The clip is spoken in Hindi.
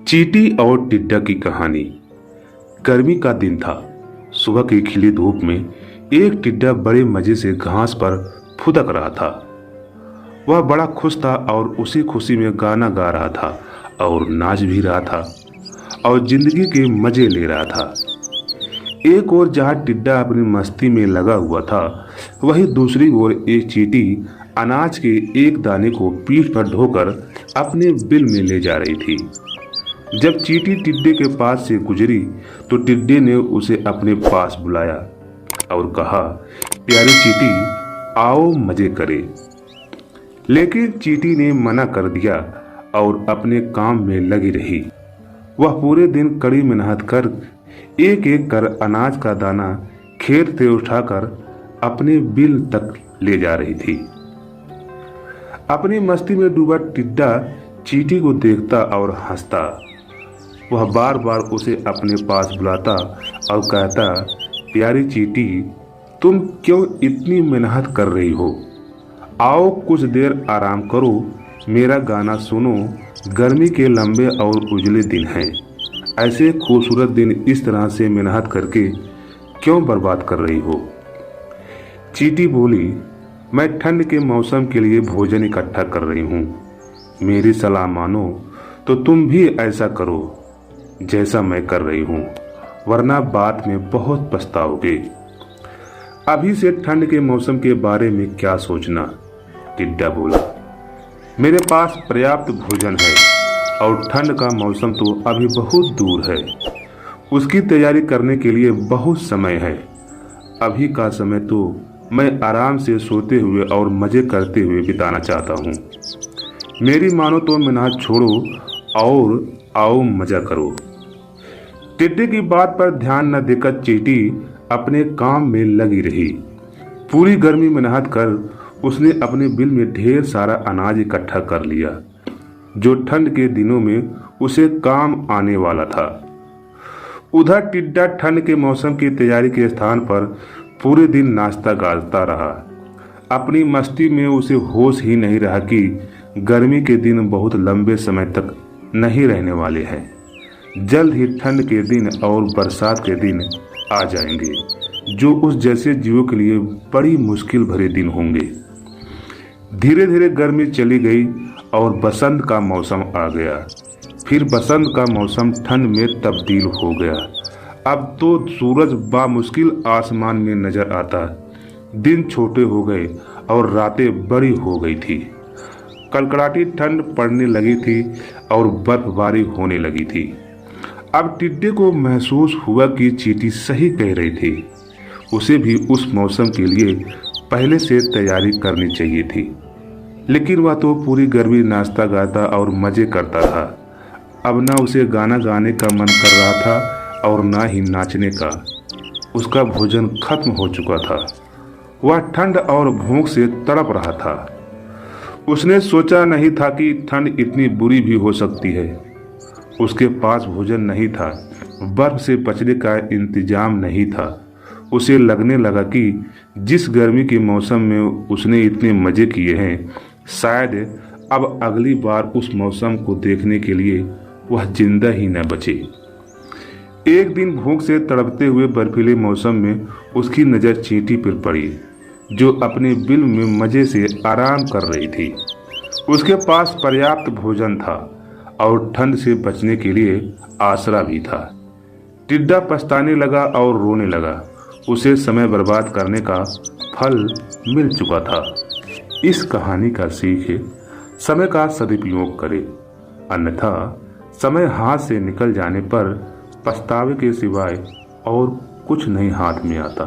चींटी और टिड्डा की कहानी। गर्मी का दिन था। सुबह की खिली धूप में एक टिड्डा बड़े मजे से घास पर फुदक रहा था। वह बड़ा खुश था और उसी खुशी में गाना गा रहा था और नाच भी रहा था और जिंदगी के मजे ले रहा था। एक ओर जहाँ टिड्डा अपनी मस्ती में लगा हुआ था, वहीं दूसरी ओर एक चींटी अनाज के एक दाने को पीठ पर ढोकर अपने बिल में ले जा रही थी। जब चींटी टिड्डे के पास से गुजरी तो टिड्डे ने उसे अपने पास बुलाया और कहा, प्यारी चींटी, आओ मजे करें। लेकिन चींटी ने मना कर दिया और अपने काम में लगी रही। वह पूरे दिन कड़ी मेहनत कर एक एक कर अनाज का दाना खेत से उठाकर अपने बिल तक ले जा रही थी। अपनी मस्ती में डूबा टिड्डा चींटी को देखता और हंसता। वह बार बार उसे अपने पास बुलाता और कहता, प्यारी चींटी, तुम क्यों इतनी मेहनत कर रही हो? आओ कुछ देर आराम करो, मेरा गाना सुनो। गर्मी के लंबे और उजले दिन हैं। ऐसे खूबसूरत दिन इस तरह से मेहनत करके क्यों बर्बाद कर रही हो? चींटी बोली, मैं ठंड के मौसम के लिए भोजन इकट्ठा कर रही हूँ। मेरी सलाह मानो तो तुम भी ऐसा करो जैसा मैं कर रही हूँ, वरना बाद में बहुत पछताओगे। अभी से ठंड के मौसम के बारे में क्या सोचना? टिड्डा बोला, मेरे पास पर्याप्त भोजन है और ठंड का मौसम तो अभी बहुत दूर है। उसकी तैयारी करने के लिए बहुत समय है। अभी का समय तो मैं आराम से सोते हुए और मजे करते हुए बिताना चाहता हूँ। मेरी मानो तो मेहनत छोड़ो और आओ मजा करो। टिड्डे की बात पर ध्यान न देकर चींटी अपने काम में लगी रही। पूरी गर्मी मेहनत कर उसने अपने बिल में ढेर सारा अनाज इकट्ठा कर लिया, जो ठंड के दिनों में उसे काम आने वाला था। उधर टिड्डा ठंड के मौसम की तैयारी के स्थान पर पूरे दिन नाचता गाता रहा। अपनी मस्ती में उसे होश ही नहीं रहा कि गर्मी के दिन बहुत लंबे समय तक नहीं रहने वाले हैं। जल्द ही ठंड के दिन और बरसात के दिन आ जाएंगे, जो उस जैसे जीवों के लिए बड़ी मुश्किल भरे दिन होंगे। धीरे धीरे गर्मी चली गई और बसंत का मौसम आ गया। फिर बसंत का मौसम ठंड में तब्दील हो गया। अब तो सूरज बामुश्किल आसमान में नजर आता। दिन छोटे हो गए और रातें बड़ी हो गई थी। कड़कड़ाती ठंड पड़ने लगी थी और बर्फबारी होने लगी थी। अब टिड्डे को महसूस हुआ कि चींटी सही कह रही थी। उसे भी उस मौसम के लिए पहले से तैयारी करनी चाहिए थी। लेकिन वह तो पूरी गर्मी नाचता गाता और मजे करता था। अब ना उसे गाना गाने का मन कर रहा था और ना ही नाचने का। उसका भोजन खत्म हो चुका था। वह ठंड और भूख से तड़प रहा था। उसने सोचा नहीं था कि ठंड इतनी बुरी भी हो सकती है। उसके पास भोजन नहीं था, बर्फ से बचने का इंतजाम नहीं था। उसे लगने लगा कि जिस गर्मी के मौसम में उसने इतने मजे किए हैं, शायद अब अगली बार उस मौसम को देखने के लिए वह जिंदा ही न बचे। एक दिन भूख से तड़पते हुए बर्फीले मौसम में उसकी नज़र चींटी पर पड़ी, जो अपने बिल में मजे से आराम कर रही थी। उसके पास पर्याप्त भोजन था और ठंड से बचने के लिए आसरा भी था। टिड्डा पछताने लगा और रोने लगा। उसे समय बर्बाद करने का फल मिल चुका था। इस कहानी का सीख है, समय का सदुपयोग करें, अन्यथा समय हाथ से निकल जाने पर पछतावे के सिवाय और कुछ नहीं हाथ में आता।